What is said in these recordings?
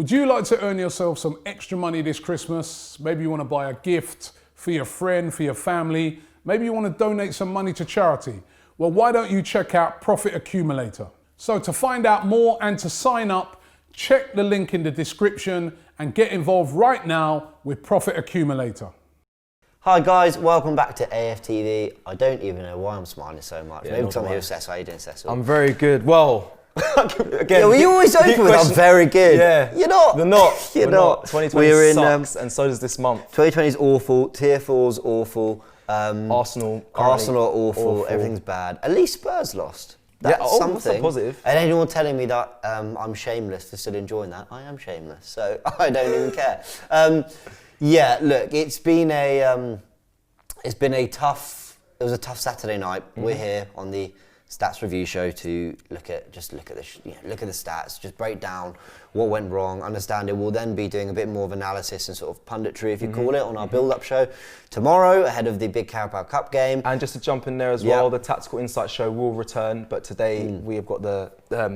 Would you like to earn yourself some extra money this Christmas? Maybe you want to buy a gift for your friend, for your family. Maybe you want to donate some money to charity. Well, why don't you check out Profit Accumulator? So to find out more and to sign up, check the link in the description and get involved right now with Profit Accumulator. Hi guys, welcome back to AFTV. I don't even know why I'm smiling so much. Yeah, maybe because I'm here with Cecil. How you doing, Cecil? I'm very good. Well, again, yeah, well, you always open with I'm very good. Yeah. You're not. We're not. You're not. 2020 sucks, and so does this month. 2020 is awful. Tier 4's awful. Arsenal are awful. Everything's bad. At least Spurs lost. That's something. That's a positive. And anyone telling me that I'm shameless for still enjoying that, I am shameless. So I don't even care. Yeah, look, it was a tough Saturday night. Mm-hmm. We're here on the stats review show to look at the stats, just break down what went wrong, understand it. We'll then be doing a bit more of analysis and sort of punditry, if you call it, on our build-up show tomorrow ahead of the big Carabao Cup game. And just to jump in there as well, the Tactical Insight show will return, but today we have got the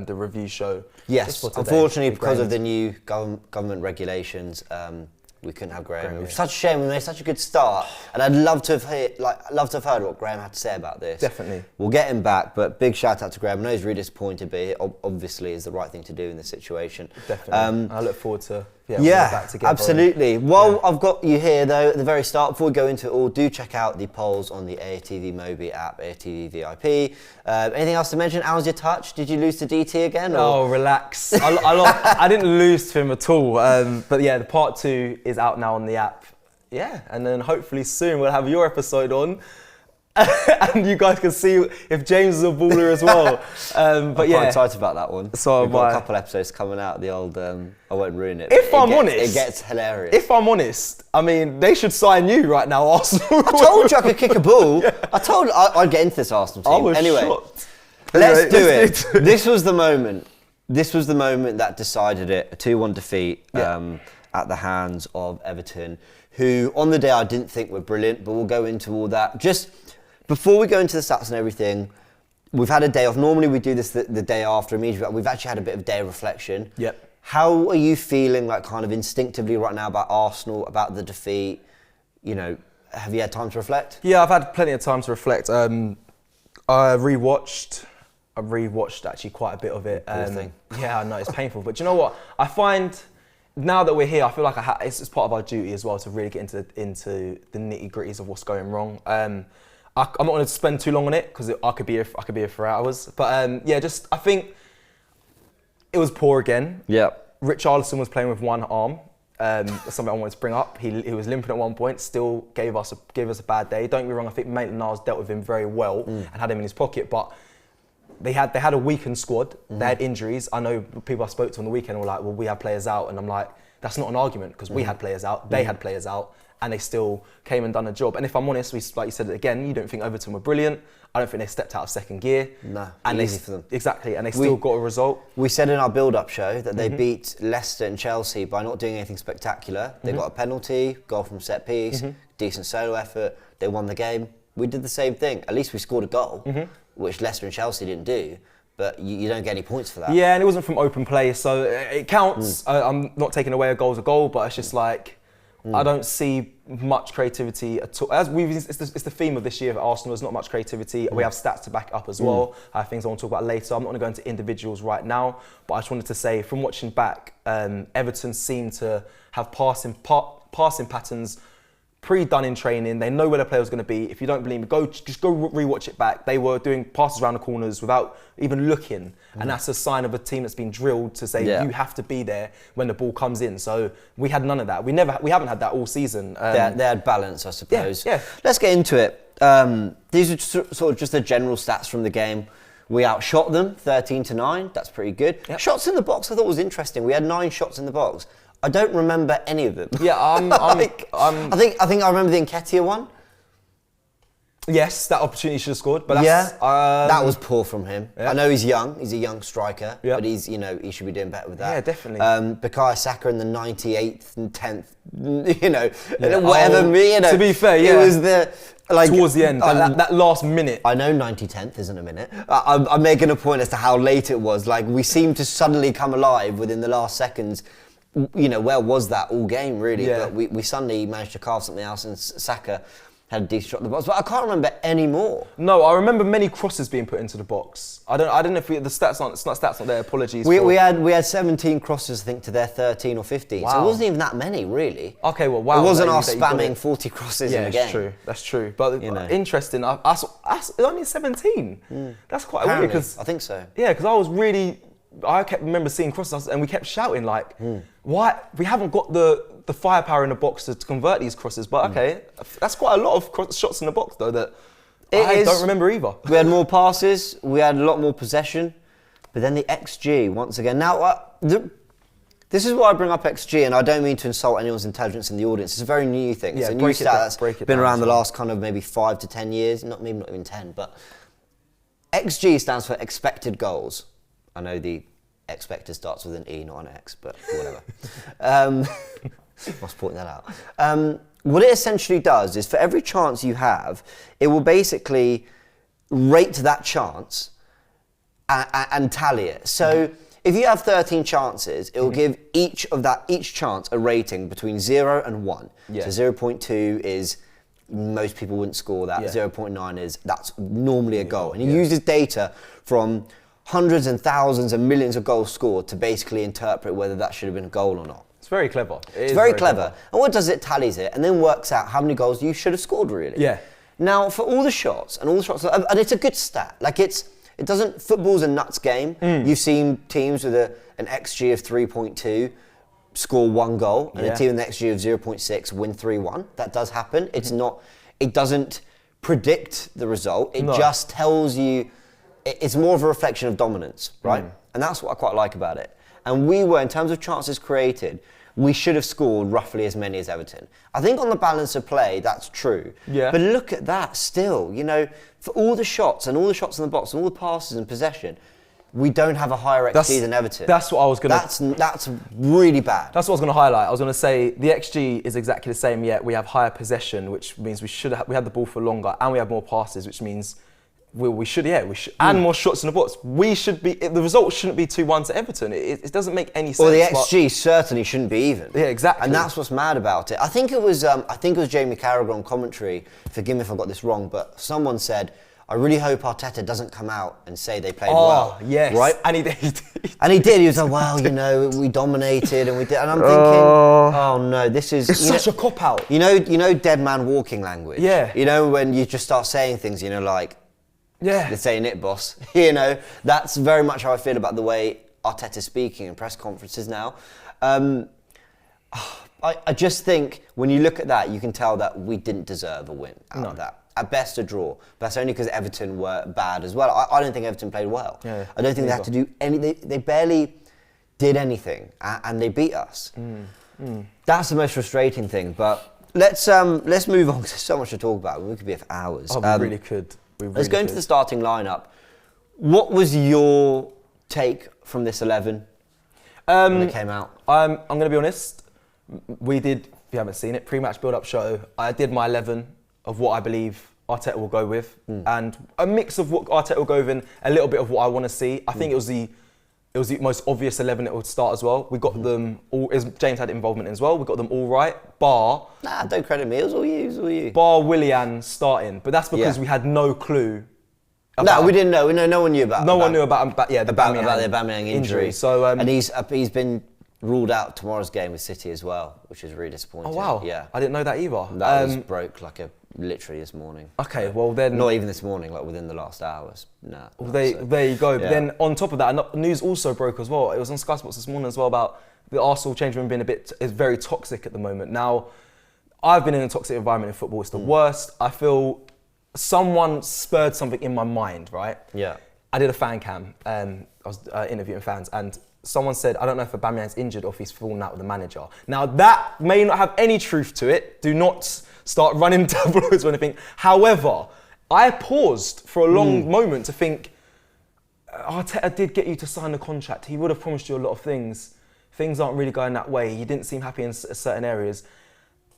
review show. Yes, unfortunately, because of the new government regulations, we couldn't have Graham. It was such a shame. We made such a good start, and I'd love to have heard what Graham had to say about this. Definitely, we'll get him back. But big shout out to Graham. I know he's really disappointed, but it obviously is the right thing to do in this situation. Definitely, I look forward to back together. Absolutely. Well, I've got you here though at the very start. Before we go into it all, do check out the polls on the AFTV Mobi app, AFTV VIP. Anything else to mention? How's your touch? Did you lose to DT again? Or? Oh, relax. I didn't lose to him at all. But yeah, the part 2 is out now on the app. Yeah, and then hopefully soon we'll have your episode on. And you guys can see if James is a baller as well. I'm quite excited about that one. So we've got a couple episodes coming out. The old, I won't ruin it. If I'm honest, it gets hilarious. If I'm honest, I mean, they should sign you right now, Arsenal. I told you I could kick a ball. Yeah. I told you I'd get into this Arsenal team. I was anyway, shocked. Let's do it. This was the moment. This was the moment that decided it. A 2-1 defeat at the hands of Everton, who on the day I didn't think were brilliant, but we'll go into all that. Just before we go into the stats and everything, we've had a day off. Normally we do this the day after immediately, but we've actually had a bit of day of reflection. Yep. How are you feeling, like, kind of instinctively right now about Arsenal, about the defeat? You know, have you had time to reflect? Yeah, I've had plenty of time to reflect. I rewatched actually quite a bit of it. Yeah, I know, it's painful. But do you know what? I find now that we're here, I feel like it's part of our duty as well to really get into the nitty-gritties of what's going wrong. I'm not going to spend too long on it because I could be here for hours. But I think it was poor again. Yeah. Richarlison was playing with one arm. That's something I wanted to bring up. He was limping at one point, still gave us a bad day. Don't get me wrong, I think Maitland-Niles dealt with him very well and had him in his pocket, but they had a weakened squad. They had injuries. I know people I spoke to on the weekend were like, well, we have players out, and I'm like, that's not an argument because we had players out, they had players out, and they still came and done a job. And if I'm honest, like you said again, you don't think Everton were brilliant. I don't think they stepped out of second gear. No, and easy for them. Exactly, and they still got a result. We said in our build-up show that they beat Leicester and Chelsea by not doing anything spectacular. They got a penalty, goal from set piece, decent solo effort. They won the game. We did the same thing. At least we scored a goal, which Leicester and Chelsea didn't do. But you don't get any points for that. Yeah, and it wasn't from open play, so it counts. I'm not taking away a goal's a goal, but it's just like, I don't see much creativity at all. It's the theme of this year of Arsenal, there's not much creativity. We have stats to back it up as well. Things I want to talk about later. I'm not going to go into individuals right now, but I just wanted to say, from watching back, Everton seem to have passing patterns pre-done in training. They know where the player was going to be. If you don't believe me, just go re-watch it back. They were doing passes around the corners without even looking, and that's a sign of a team that's been drilled to say you have to be there when the ball comes in. So we had none of that. We haven't had that all season. They had balance, I suppose. Yeah. Let's get into it. These are sort of just the general stats from the game. We outshot them 13-9. That's pretty good. Yep. Shots in the box, I thought was interesting. We had 9 shots in the box. I don't remember any of them. Yeah, I think I remember the Nketiah one. Yes, that opportunity should have scored, but that was poor from him. Yeah. I know he's young; he's a young striker, yeah. but he should be doing better with that. Yeah, definitely. Bukayo Saka in the 98th and 10th, To be fair, it was the towards the end, that last minute. I know 90/10th isn't a minute. I'm making a point as to how late it was. Like, we seemed to suddenly come alive within the last seconds. where was that all game really? Yeah. But we suddenly managed to carve something else, and Saka had a decent shot in the box. But I can't remember any more. No, I remember many crosses being put into the box. I don't know if the stats aren't. It's not stats not there. Apologies. We had 17 crosses, I think, to their 13 or 15. So it Wow. wasn't even that many, really. Okay, well, wow. It wasn't that us you got spamming it. 40 crosses Yeah, in a game. that's true. That's true. But interesting. It's only 17. That's quite weird. Apparently, 'Cause I think so. Yeah, because I kept remember seeing crosses and we kept shouting like, why we haven't got the firepower in the box to convert these crosses. But okay, that's quite a lot of shots in the box though that I don't remember either. We had more passes, we had a lot more possession, but then the XG once again. Now, this is why I bring up XG, and I don't mean to insult anyone's intelligence in the audience. It's a very new thing. It's a new stat that's been around the last kind of maybe 5 to 10 years, maybe not even 10, but XG stands for expected goals. I know the expected starts with an E, not an X, but whatever. Must point that out. What it essentially does is for every chance you have, it will basically rate that chance and tally it. So if you have 13 chances, it will give each chance a rating between 0 and 1. Yeah. So 0.2 is most people wouldn't score that. Yeah. 0.9 is that's normally a goal. And he uses data from hundreds and thousands and millions of goals scored to basically interpret whether that should have been a goal or not. It's very clever. It's very clever. And what does it? Tallies it and then works out how many goals you should have scored, really. Yeah. Now, for all the shots, and and it's a good stat. Like football's a nuts game. You've seen teams with an XG of 3.2 score 1 goal, and a team with an XG of 0.6 win 3-1. That does happen. It doesn't predict the result. It just tells you. It's more of a reflection of dominance, right? And that's what I quite like about it. And we were, in terms of chances created, we should have scored roughly as many as Everton. I think on the balance of play, that's true. Yeah. But look at that still, for all the shots and all the shots in the box and all the passes and possession, we don't have a higher XG than Everton. That's what I was going to... That's really bad. That's what I was going to highlight. I was going to say the XG is exactly the same, yet we have higher possession, which means we had the ball for longer, and we have more passes, which means... We should, and more shots in the box. The result shouldn't be 2-1 to Everton. It doesn't make any sense. Well, the XG certainly shouldn't be even. Yeah, exactly. And that's what's mad about it. I think it was Jamie Carragher on commentary. Forgive me if I got this wrong, but someone said, "I really hope Arteta doesn't come out and say they played well." Oh, yes. Right? And he did. And he did. He was like, "Well, we dominated and we did." And I'm thinking, "Oh no, this is such a cop out." You know, dead man walking language. Yeah. When you just start saying things, like. Yeah. They're saying it, boss. That's very much how I feel about the way Arteta's speaking in press conferences now. I just think when you look at that, you can tell that we didn't deserve a win out of that. At best, a draw. But that's only because Everton were bad as well. I don't think Everton played well. Yeah, I don't think they had to do they barely did anything, and they beat us. That's the most frustrating thing. But let's move on, because there's so much to talk about. We could be here for hours. Oh, we really could. Let's go into the starting lineup. What was your take from this 11 when it came out? I'm going to be honest. We did, if you haven't seen it, pre-match build-up show. I did my 11 of what I believe Arteta will go with, and a mix of what Arteta will go with and a little bit of what I want to see. I think it was the most obvious 11 that would start as well. We got them all, James had involvement as well, we got them all right, bar... Nah, don't credit me, it was all you. Bar Willian starting, but that's because we had no clue. No, we didn't know. No one knew about. No one knew about the Aubameyang injury. So and he's been ruled out tomorrow's game with City as well, which is really disappointing. Oh wow! Yeah, I didn't know that either. That was broke literally this morning. Okay, well then... Not even this morning, within the last hours. Nah. Well, there you go. Yeah. But then on top of that, news also broke as well. It was on Sky Sports this morning as well about the Arsenal change room being is very toxic at the moment. Now, I've been in a toxic environment in football. It's the worst. I feel someone spurred something in my mind, right? Yeah. I did a fan cam. I was interviewing fans, and someone said, I don't know if Aubameyang's injured or if he's fallen out with the manager. Now, that may not have any truth to it. Do not start running tabloids or anything. However, I paused for a long moment to think, Arteta did get you to sign the contract. He would have promised you a lot of things. Things aren't really going that way. He didn't seem happy in certain areas.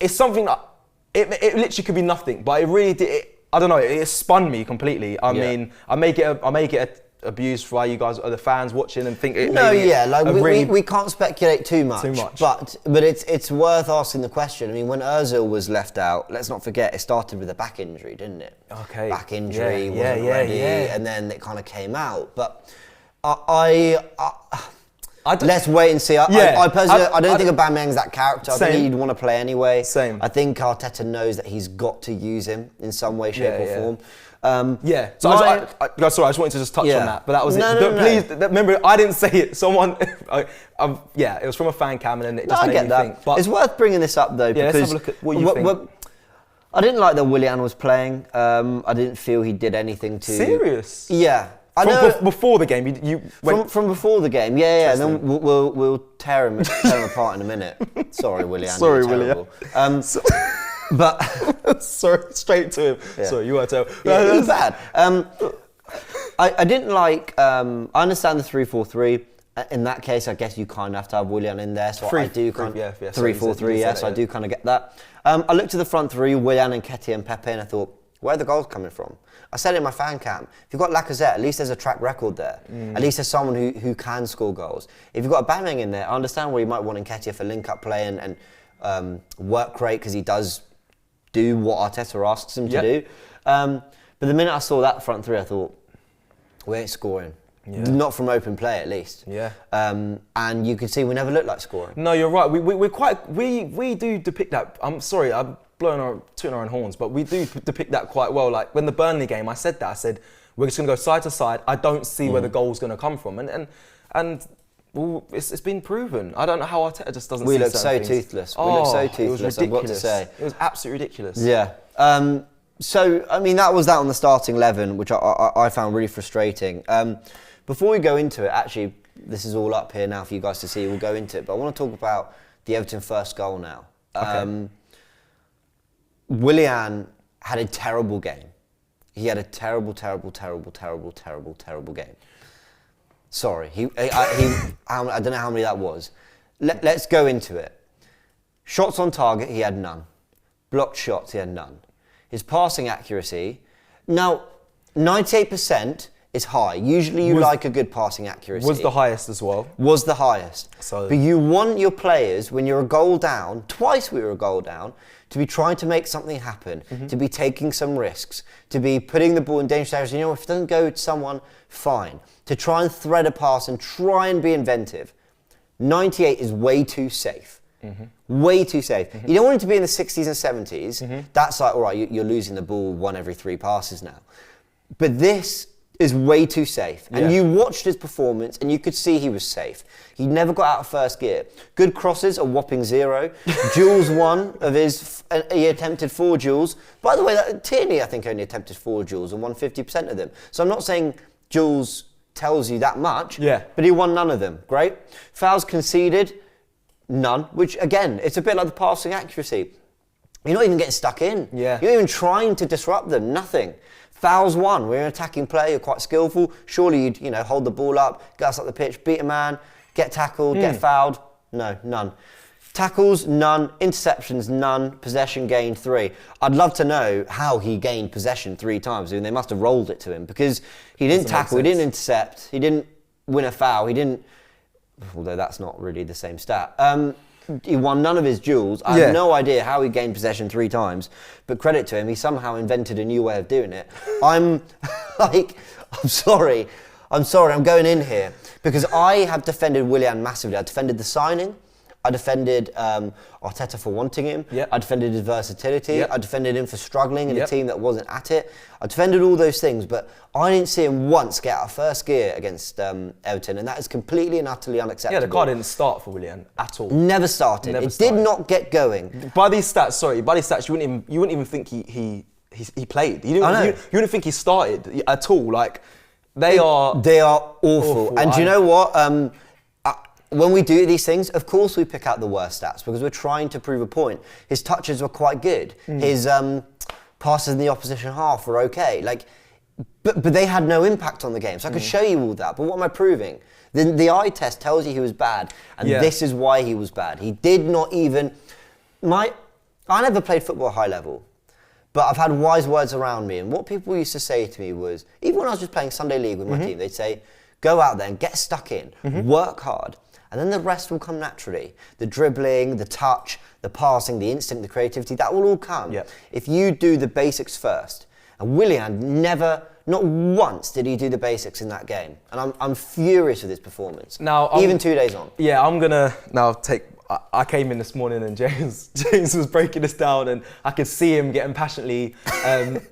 It's something that, it literally could be nothing, but it really did, I don't know, it spun me completely. I mean, I may get abused by you guys, or the fans watching and think it? No, maybe yeah, like really we can't speculate too much. But it's worth asking the question. I mean, when Ozil was left out, let's not forget it started with a back injury, didn't it? Okay. Back injury, wasn't ready, and then it kind of came out. But let's wait and see. I personally, I don't think Aubameyang's that character. I think he'd want to play anyway. Same. I think Arteta knows that he's got to use him in some way, shape, or form. So sorry, I just wanted to just touch on that, but that was it. Please, remember, I didn't say it. Someone, it was from a fan cam, and it just made me think. But it's worth bringing this up though, because let's have a look at what you think. I didn't like that Willian was playing. I didn't feel he did anything to. Serious? Yeah. Before the game, you went from before the game, and then we'll tear him apart in a minute. Sorry, Willian. Sorry, Willian. But sorry, straight to him. Yeah. Sorry, you weren't tell. Yeah, it was bad. I didn't like. I understand the 3-4-3. In that case, I guess you kind of have to have Willian in there. So I do kind of 3-4-3. Yes, I do kind of get that. I looked at the front three: Willian and Nketiah and Pepe, and I thought, where are the goals coming from? I said it in my fan cam. If you've got Lacazette, at least there's a track record there. At least there's someone who can score goals. If you've got Aubameyang in there, I understand where you might want Nketiah for link-up play and work rate, because he does do what Arteta asks him to do. But the minute I saw that front three, I thought, we ain't scoring. Not from open play, at least. And you can see we never looked like scoring. No, you're right. We do depict that. I'm sorry, I'm tooting our own horns, but we do depict that quite well. Like when the Burnley game, I said that. I said we're just going to go side to side. I don't see where the goal's going to come from, and well, it's been proven. I don't know how Arteta just doesn't. We look so toothless. We look so toothless. I've got to say, it was absolutely ridiculous. Yeah. So I mean, that was that on the starting 11, which I found really frustrating. Before we go into it, actually, this is all up here now for you guys to see. We'll go into it, but I want to talk about the Everton first goal now. Okay. Willian had a terrible game. He had a terrible game. Sorry, I don't know how many that was. Let's go into it. Shots on target, he had none. Blocked shots, he had none. His passing accuracy, now 98% is high. Usually you like a good passing accuracy. Was the highest as well. Was the highest. So. But you want your players, when you're a goal down, twice we were a goal down, to be trying to make something happen, to be taking some risks, to be putting the ball in dangerous areas. You know, if it doesn't go to someone, fine. To try and thread a pass and try and be inventive. 98 is way too safe. Way too safe. You don't want it to be in the 60s and 70s. That's like, all right, you're losing the ball 1 every 3 passes now. But this is way too safe. And you watched his performance and you could see he was safe. He never got out of first gear. Good crosses, a whopping 0. Jules 1 of his, he attempted 4 duels. By the way, Tierney, I think, only attempted 4 duels and won 50% of them. So I'm not saying Jules tells you that much, but he won none of them. Great. Fouls conceded, none, which again, it's a bit like the passing accuracy. You're not even getting stuck in. You're not even trying to disrupt them, nothing. Fouls 1, we're an attacking player, you're quite skillful. Surely you'd hold the ball up, gas up the pitch, beat a man, get tackled, get fouled. No, none. Tackles, none. Interceptions, none. Possession gained 3. I'd love to know how he gained possession 3 times. I mean, they must have rolled it to him, because he didn't tackle, he didn't intercept, he didn't win a foul, he didn't, although that's not really the same stat. He won none of his duels. I have no idea how he gained possession 3 times, but credit to him, he somehow invented a new way of doing it. I'm sorry, I'm going in here, because I have defended Willian massively. I defended the signing, I defended Arteta for wanting him, I defended his versatility, I defended him for struggling in a team that wasn't at it. I defended all those things, but I didn't see him once get out of first gear against Everton, and that is completely and utterly unacceptable. Yeah, the car didn't start for Willian at all. Never started. Did not get going. By these stats, you wouldn't even think he played. You wouldn't think he started at all. Like they are awful. And do you know what? When we do these things, of course we pick out the worst stats, because we're trying to prove a point. His touches were quite good. His passes in the opposition half were okay. But they had no impact on the game. So I could show you all that. But what am I proving? The eye test tells you he was bad. And this is why he was bad. He did not even... I never played football at high level. But I've had wise words around me, and what people used to say to me was, even when I was just playing Sunday League with my team, they'd say, go out there and get stuck in, work hard, and then the rest will come naturally. The dribbling, the touch, the passing, the instinct, the creativity, that will all come. Yep. If you do the basics first. And Willian not once did he do the basics in that game. And I'm furious with his performance. Now, even 2 days on. Yeah, I'm gonna now take. I came in this morning and James was breaking this down, and I could see him getting passionately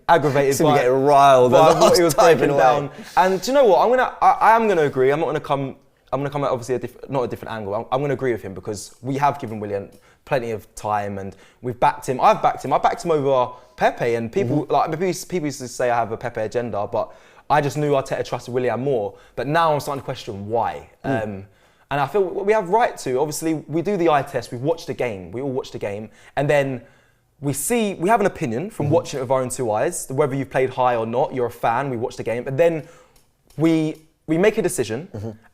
aggravated by getting riled by what he was typing breaking away. down. And do you know what? I am gonna agree. I'm gonna come at obviously not a different angle. I'm gonna agree with him because we have given Willian plenty of time and we've backed him. I've backed him. I backed him over Pepe, and people people used to say I have a Pepe agenda, but I just knew Arteta trusted Willian more. But now I'm starting to question why. And I feel we have right to. Obviously, we do the eye test. We've watched the game. We all watch the game, and then we have an opinion from watching it with our own 2 eyes. Whether you've played high or not, you're a fan. We watch the game, and then we make a decision,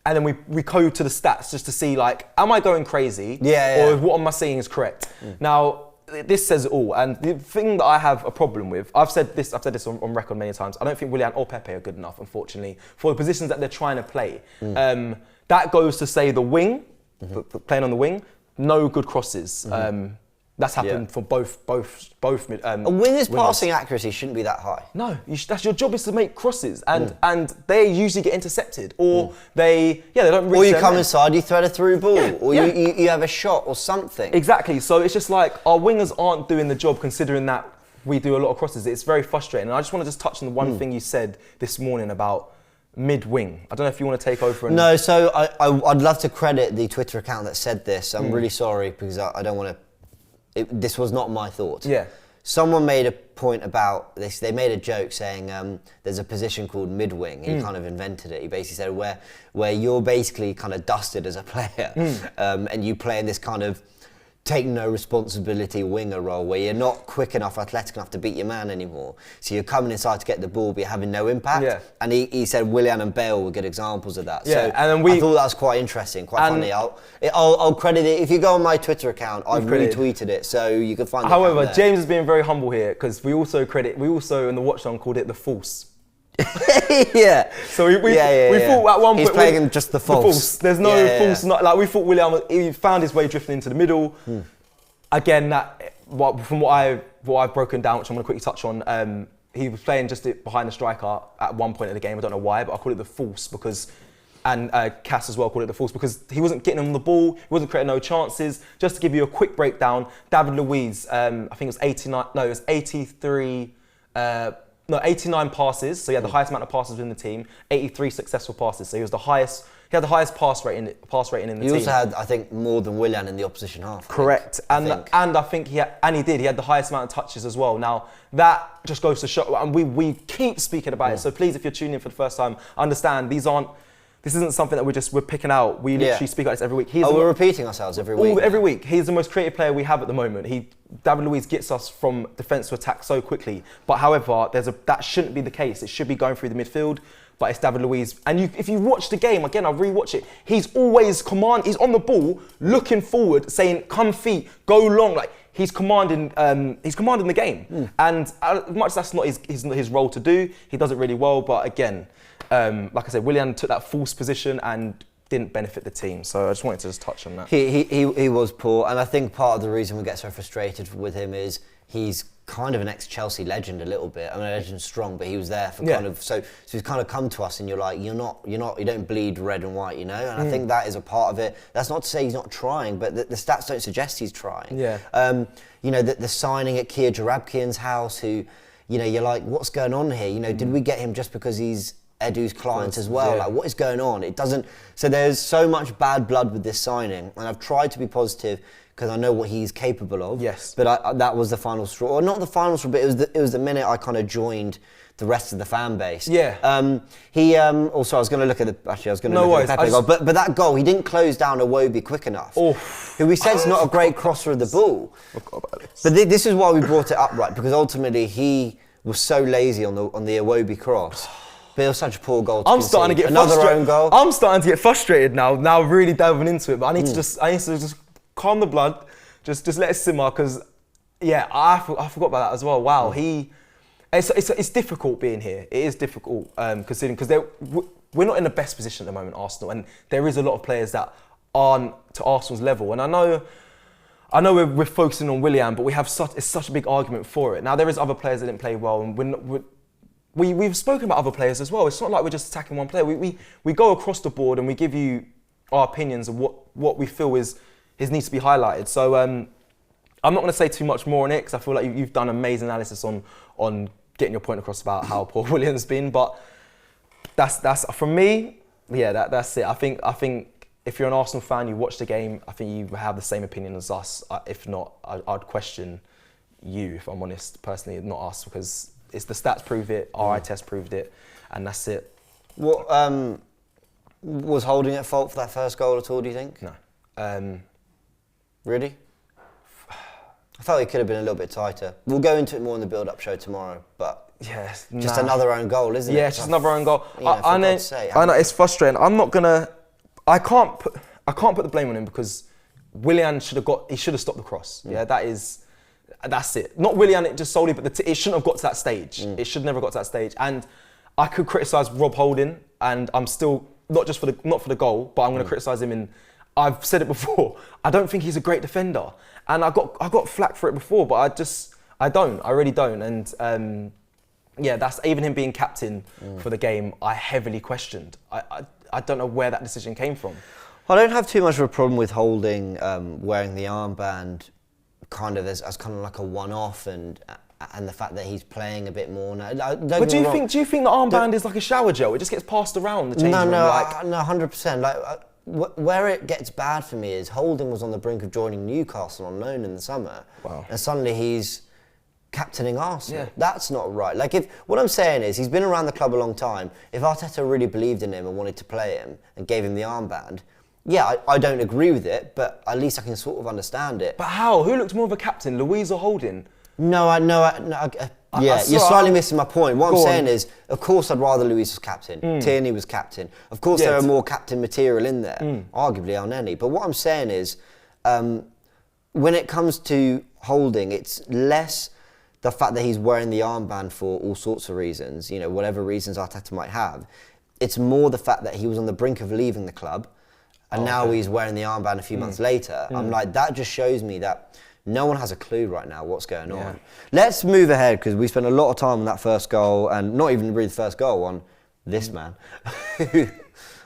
and then we go to the stats just to see, like, am I going crazy? Or what am I saying is correct? Now, this says it all. And the thing that I have a problem with, I've said this on record many times. I don't think Willian or Pepe are good enough, unfortunately, for the positions that they're trying to play. That goes to say the wing, playing on the wing, no good crosses. That's happened for both. A winger's passing accuracy shouldn't be that high. No, that's your job is to make crosses, and they usually get intercepted, or they don't reach. Or you come inside, you thread a through ball, or Yeah. you have a shot or something. Exactly. So it's just like our wingers aren't doing the job, considering that we do a lot of crosses. It's very frustrating. And I just want to just touch on the one thing you said this morning about mid-wing. I don't know if you want to take over. No, so I'd love to credit the Twitter account that said this. I'm really sorry because I don't want to. This was not my thoughts. Yeah. Someone made a point about this. They made a joke saying there's a position called mid-wing. He kind of invented it. He basically said where you're basically kind of dusted as a player, and you play in this kind of take no responsibility winger role where you're not quick enough, athletic enough to beat your man anymore. So you're coming inside to get the ball, but you're having no impact. Yeah. And he said Willian and Bale were good examples of that. Yeah, so and then I thought that was quite interesting, quite funny. I'll credit it. If you go on my Twitter account, I've retweeted it, so you can find it. However, James is being very humble here because we also in the watch on called it the false. Yeah. So we thought at one point he's playing just the false. There's no false. Not, like we thought Willian he found his way drifting into the middle. Again, from what I've broken down, which I'm going to quickly touch on. He was playing just behind the striker at one point in the game. I don't know why, but I call it the false because, and Cass as well called it the false because he wasn't getting on the ball. He wasn't creating no chances. Just to give you a quick breakdown, David Luiz, I think it was 89. No, it was 83. 89 passes, so he had the highest amount of passes within the team, 83 successful passes, so he had the highest pass rating in the team. He also had, I think, more than Willian in the opposition half. Correct, and I think he had the highest amount of touches as well. Now, that just goes to show, and we keep speaking about it, so please, if you're tuning in for the first time, understand this isn't something that we're picking out. We literally speak about this every week. We're repeating ourselves every week. Every week. He's the most creative player we have at the moment. David Luiz gets us from defence to attack so quickly. But however, that shouldn't be the case. It should be going through the midfield. But it's David Luiz. And if you watch the game, again, I'll rewatch it. He's always he's on the ball, looking forward, saying, come feet, go long. Like, he's commanding the game. And as much as that's not his role to do, he does it really well. But again, like I said, Willian took that false position and didn't benefit the team. So I just wanted to just touch on that. He was poor, and I think part of the reason we get so frustrated with him is he's kind of an ex-Chelsea legend a little bit. I mean, legend's strong, but he was there for kind of so he's kind of come to us, and you're like, you don't bleed red and white, you know. And I think that is a part of it. That's not to say he's not trying, but the stats don't suggest he's trying. Yeah. The signing at Kia Jarabkian's house, who, you're like, what's going on here? Did we get him just because he's Edu's client as well? Like, what is going on? It doesn't. So there's so much bad blood with this signing, and I've tried to be positive because I know what he's capable of. Yes. But that was the final straw, or not the final straw, but it was the minute I kind of joined the rest of the fan base. Yeah. He also I was going to look at the Pepe goal, but that goal, he didn't close down Iwobi quick enough. Who we said's not a great crosser of the ball. I forgot about this. But this is why we brought it up, right? Because ultimately he was so lazy on the Iwobi cross. But it was such a poor goal. I'm starting to get frustrated. Own goal. I'm starting to get frustrated now really delving into it. But I need to just calm the blood, just let it simmer, because Yeah, I forgot about that as well. Wow, it's difficult being here. It is difficult considering because we're not in the best position at the moment, Arsenal, and there is a lot of players that aren't to Arsenal's level. And I know we're focusing on Willian, but it's such a big argument for it. Now there is other players that didn't play well, and we've spoken about other players as well. It's not like we're just attacking one player. We go across the board and we give you our opinions of what we feel needs to be highlighted. So I'm not going to say too much more on it because I feel like you've done amazing analysis on getting your point across about how poor Willian's been. But that's from me. Yeah, that's it. I think if you're an Arsenal fan, you watch the game. I think you have the same opinion as us. If not, I'd question you, if I'm honest, personally, not us, because it's the stats prove it, our eye test proved it, and that's it. What was Holding at fault for that first goal at all? Do you think? No. Really? I felt it could have been a little bit tighter. We'll go into it more in the build-up show tomorry, but just another own goal, isn't it? Yeah, it's just another own goal. I know it's frustrating. I can't put the blame on him because Willian should have stopped the cross. Yeah, that's it. Not Willian, just solely, but it shouldn't have got to that stage. It should never got to that stage. And I could criticise Rob Holding, and I'm still not for the goal, but I'm going to criticise him. I've said it before. I don't think he's a great defender, and I got flack for it before, but I really don't. And that's even him being captain for the game. I heavily questioned. I don't know where that decision came from. I don't have too much of a problem with Holding wearing the armband, kind of as kind of like a one-off, and the fact that he's playing a bit more now. But do you think the armband is like a shower gel? It just gets passed around the change room? No, 100%. Like where it gets bad for me is Holding was on the brink of joining Newcastle on loan in the summer, and suddenly he's captaining Arsenal. Yeah. That's not right. Like, what I'm saying is, he's been around the club a long time. If Arteta really believed in him and wanted to play him and gave him the armband, yeah, I don't agree with it, but at least I can sort of understand it. But how? Who looked more of a captain, Luiz or Holding? You're slightly missing my point. What I'm saying is, of course, I'd rather Luiz was captain. Tierney was captain. Of course, there are more captain material in there, arguably Elneny. But what I'm saying is, when it comes to Holding, it's less the fact that he's wearing the armband for all sorts of reasons, whatever reasons Arteta might have. It's more the fact that he was on the brink of leaving the club, and now he's wearing the armband a few months later. I'm like, that just shows me that no one has a clue right now what's going on. Let's move ahead, because we spent a lot of time on that first goal, and not even really the first goal, on this man.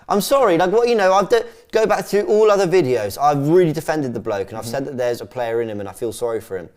I'm sorry, I've go back to all other videos. I've really defended the bloke, and I've said that there's a player in him, and I feel sorry for him.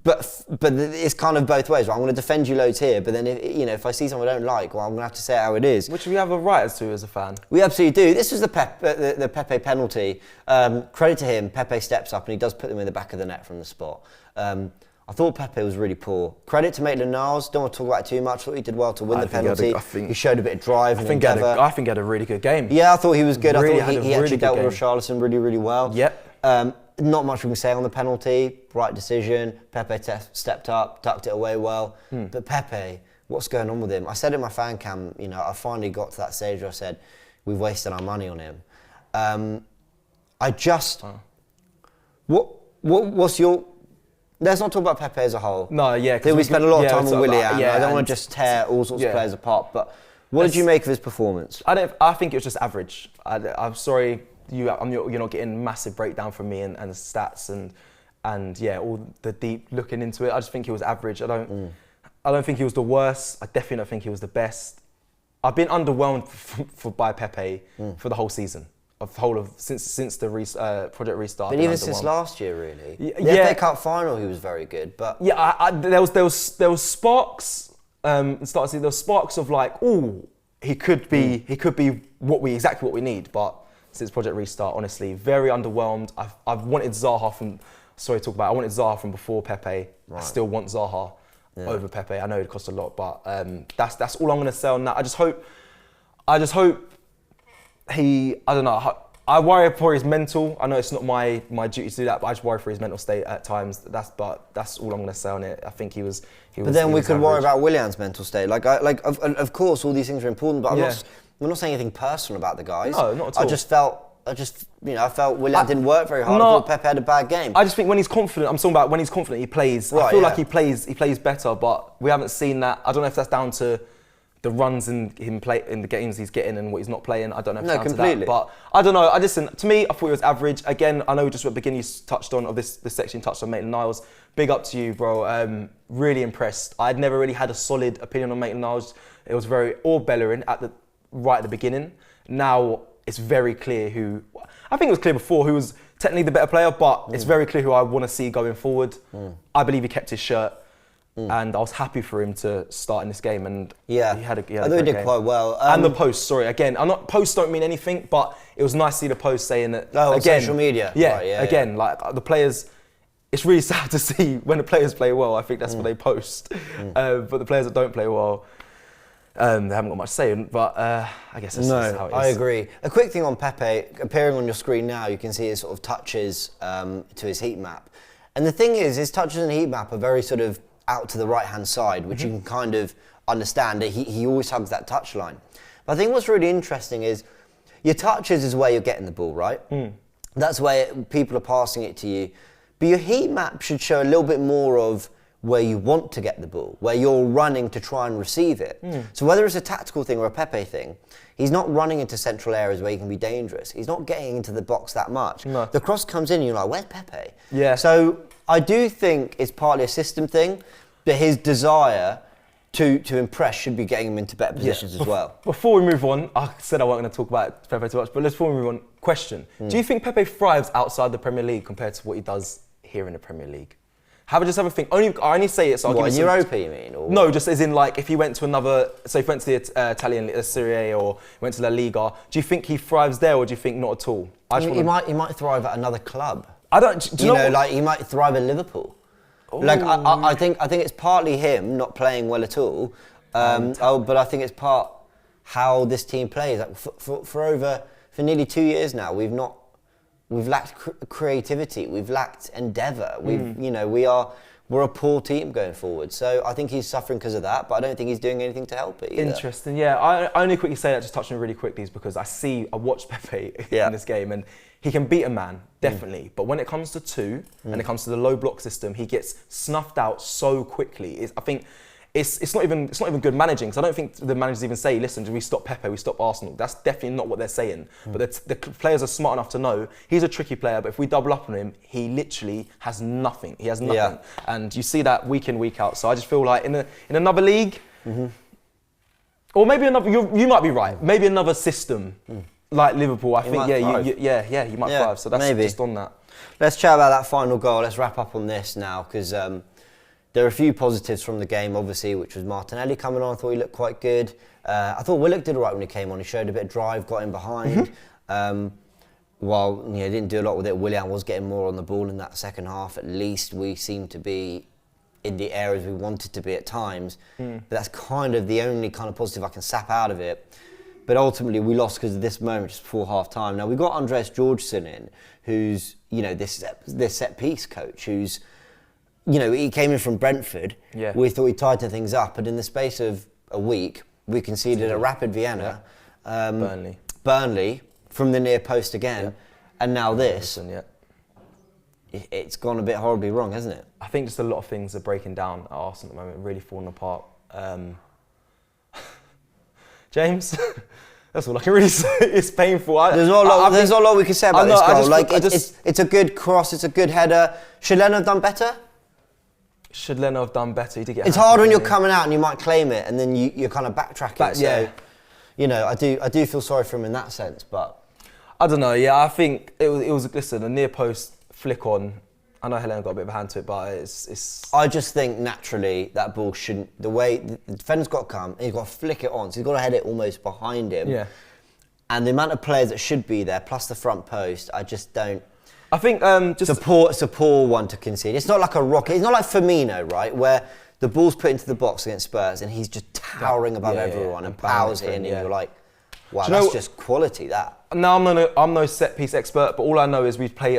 But it's kind of both ways. Right? I'm going to defend you loads here, but then if I see something I don't like, well, I'm going to have to say it how it is. Which we have a right to as a fan. We absolutely do. This was the Pepe penalty. Credit to him, Pepe steps up and he does put them in the back of the net from the spot. I thought Pepe was really poor. Credit to Maitland-Niles. Don't want to talk about it too much. I thought he did well to win the penalty. He showed a bit of drive and endeavour. I think he had a really good game. Yeah, I thought he was good. I thought he actually dealt with Richarlison really, really well. Yep. Not much we can say on the penalty. Right decision. Pepe stepped up, tucked it away well. But Pepe, what's going on with him? I said in my fan cam, I finally got to that stage where I said, we've wasted our money on him. What's your... Let's not talk about Pepe as a whole. No, yeah. We spent a lot of time on Willian. I don't want to just tear all sorts of players apart. But what did you make of his performance? I think it was just average. I'm sorry, you're not getting massive breakdown from me and the stats and all the deep looking into it. I just think he was average. I don't think he was the worst. I definitely don't think he was the best. I've been underwhelmed by Pepe for the whole season. Since the project restart. But even since last year, really. The FA Cup final, he was very good. But there was sparks. There was sparks of like, he could be exactly what we need. But since project restart, honestly, very underwhelmed. I've wanted Zaha from. Sorry to talk about. I wanted Zaha from before Pepe. Right. I still want Zaha over Pepe. I know it cost a lot, but that's all I'm going to say on that. I just hope. I don't know. I worry for his mental. I know it's not my duty to do that, but I just worry for his mental state at times. That's all I'm going to say on it. I think he was. But then we could worry about Willian's mental state. Of course, all these things are important, but we're not saying anything personal about the guys. No, not at all. I just felt I felt Willian didn't work very hard. I thought Pepe had a bad game. I just think when he's confident, I'm talking about when he's confident, he plays. Right, I feel like he plays better, but we haven't seen that. I don't know if that's down to the runs in the games he's getting and what he's not playing. I don't know if it's down completely. to that. But I don't know. To me, I thought it was average. Again, I know just at the beginning you touched on, of this section, touched on Maitland-Niles. Big up to you, bro. Really impressed. I'd never really had a solid opinion on Maitland-Niles. It was all Bellerin right at the beginning. Now it's very clear who. I think it was clear before who was technically the better player, but it's very clear who I want to see going forward. I believe he kept his shirt. And I was happy for him to start in this game, and he had a I thought he did quite well. And the post, again, posts don't mean anything, but it was nice to see the post saying that. Oh, again, social media. Yeah, right, like the players. It's really sad to see when the players play well. I think that's what they post, but the players that don't play well, they haven't got much to say. But I guess that's how it is. I agree. A quick thing on Pepe, appearing on your screen now, you can see his sort of touches to his heat map, and the thing is, his touches in the heat map are very sort of out to the right-hand side, which you can kind of understand. He always hugs that touch line. But I think what's really interesting is your touches is where you're getting the ball, right? That's where people are passing it to you. But your heat map should show a little bit more of where you want to get the ball, where you're running to try and receive it. So whether it's a tactical thing or a Pepe thing, he's not running into central areas where he can be dangerous. He's not getting into the box that much. No. The cross comes in and you're like, where's Pepe? Yeah. So I do think it's partly a system thing, but his desire to impress should be getting him into better positions as well. Before we move on, I said I wasn't going to talk about Pepe too much, but before we move on, question. Do you think Pepe thrives outside the Premier League compared to what he does here in the Premier League? I think. I only say it so I'll give you Europa, you mean? Or no, just as in like if he went to another, so if he went to the Italian Serie A or went to La Liga, do you think he thrives there or do you think not at all? He might thrive at another club. I don't. Do you know like he might thrive at Liverpool. Ooh. Like I think it's partly him not playing well at all, but I think it's part how this team plays. Like for nearly 2 years now, we've lacked creativity, we've lacked endeavour. We're a poor team going forward. So I think he's suffering because of that, but I don't think he's doing anything to help it either. Interesting, yeah. I only quickly say that, just touching really quickly, is because I watched Pepe in this game, and he can beat a man, definitely. But when it comes to two, and it comes to the low block system, he gets snuffed out so quickly. I think it's not even good managing, because I don't think the managers even say, listen, do we stop Pepe, we stop Arsenal. That's definitely not what they're saying. But the players are smart enough to know he's a tricky player, but if we double up on him, he literally has nothing. He has nothing. Yeah. And you see that week in, week out. So I just feel like in another league, or maybe another, you might be right, maybe another system, like Liverpool, I think, you might thrive. So that's just on that. Let's chat about that final goal. Let's wrap up on this now, because there are a few positives from the game, obviously, which was Martinelli coming on. I thought he looked quite good. I thought Willock did all right when he came on. He showed a bit of drive, got in behind. While he didn't do a lot with it, Willian was getting more on the ball in that second half. At least we seemed to be in the areas we wanted to be at times. But that's kind of the only kind of positive I can sap out of it. But ultimately, we lost because of this moment just before half-time. Now, we've got Andreas Georgeson in, who's, this set-piece coach, who's, he came in from Brentford. Yeah. We thought he'd tighten things up, and in the space of a week, we conceded a Rapid Vienna, Burnley from the near post again, and now this. It's gone a bit horribly wrong, hasn't it? I think just a lot of things are breaking down at Arsenal at the moment, really falling apart. James, that's all I can really say. It's painful. There's not a lot we can say about this goal. It's a good cross, it's a good header. Should Leno have done better? Should Leno have done better? He did get. It's hard when you're coming out and you might claim it, and then you're kind of backtracking. I do feel sorry for him in that sense, but I don't know. Yeah, I think it was. Listen, a near post flick on. I know Helena got a bit of a hand to it, but it's. I just think naturally that ball shouldn't. The way the defender's got to come, he's got to flick it on, so he's got to head it almost behind him. Yeah. And the amount of players that should be there, plus the front post, I just don't. I think it's a poor one to concede. It's not like a rocket. It's not like Firmino, right, where the ball's put into the box against Spurs and he's just towering above everyone and powers it in, and you're like, wow, that's just quality. That. Now I'm no set piece expert, but all I know is we play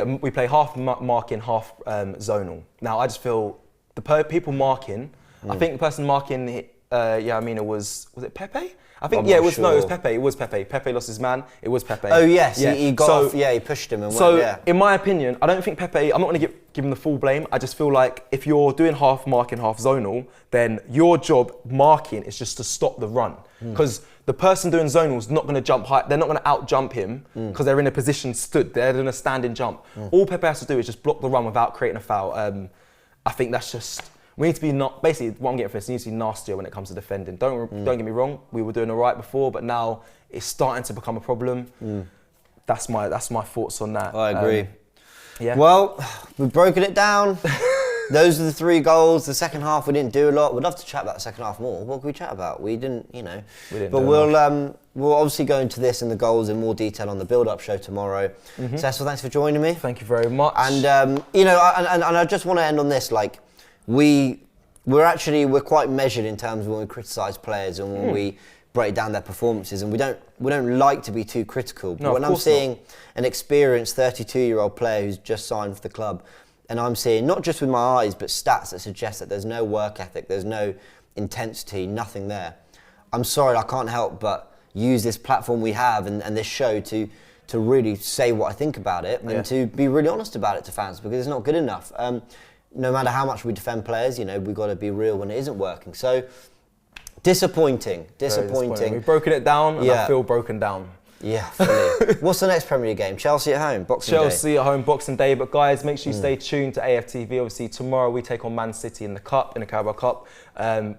half marking, half zonal. Now I just feel the people marking. I think the person marking, was it Pepe? I think, I'm yeah, not it was, no, it was sure. Pepe. It was Pepe. Pepe lost his man. It was Pepe. Oh, yes, Yeah. he got So- off, he pushed him and So, went, yeah. in my opinion, I don't think Pepe, I'm not going to give him the full blame. I just feel like if you're doing half marking, half zonal, then your job marking is just to stop the run. Because the person doing zonal is not going to jump high, they're not going to out jump him because they're in a position stood, they're in a standing jump. All Pepe has to do is just block the run without creating a foul. I think that's just, we need to be basically what I'm getting for this, we need to be nastier when it comes to defending. Don't get me wrong, we were doing all right before, but now it's starting to become a problem. That's my thoughts on that. I agree. Yeah. Well, we've broken it down. Those are the 3 goals. The second half, we didn't do a lot. We'd love to chat about the second half more. What could we chat about? We didn't, you know. We didn't but do we'll obviously go into this and the goals in more detail on the build-up show tomorrow. Cecil, thanks for joining me. Thank you very much. And you know, and I just want to end on this. Like, we're quite measured in terms of when we criticise players and when we break down their performances, and we don't like to be too critical. But No, when of I'm course seeing an experienced 32-year-old player who's just signed for the club, and I'm seeing not just with my eyes but stats that suggest that there's no work ethic, there's no intensity, nothing there. I'm sorry, I can't help but use this platform we have and this show to really say what I think about it and to be really honest about it to fans, because it's not good enough. No matter how much we defend players, you know, we've got to be real when it isn't working. So, disappointing. We've broken it down and I feel broken down. Yeah, fully. What's the next Premier League game? Chelsea at home, Boxing Day. Chelsea at home, Boxing Day. But guys, make sure you stay tuned to AFTV. Obviously, tomorrow we take on Man City in the Carabao Cup.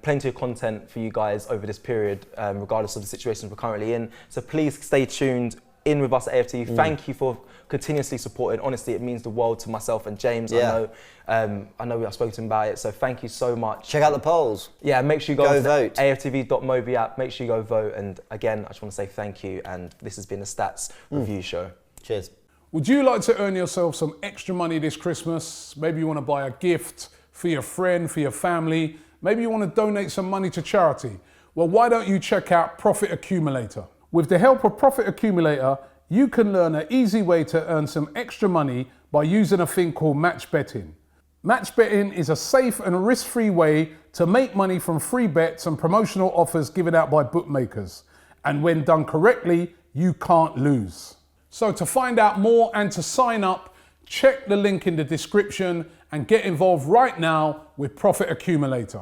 Plenty of content for you guys over this period, regardless of the situations we're currently in. So please stay tuned in with us at AFTV. Thank you for continuously supporting. Honestly, it means the world to myself and James. Yeah. I know I've spoken to him about it, so thank you so much. Check out the polls. Yeah, make sure you go Go to vote. AFTV.mobi app. Make sure you go vote. And again, I just want to say thank you. And this has been the Stats Review Show. Cheers. Would you like to earn yourself some extra money this Christmas? Maybe you want to buy a gift for your friend, for your family. Maybe you want to donate some money to charity. Well, why don't you check out Profit Accumulator? With the help of Profit Accumulator, you can learn an easy way to earn some extra money by using a thing called match betting. Match betting is a safe and risk-free way to make money from free bets and promotional offers given out by bookmakers. And when done correctly, you can't lose. So to find out more and to sign up, check the link in the description and get involved right now with Profit Accumulator.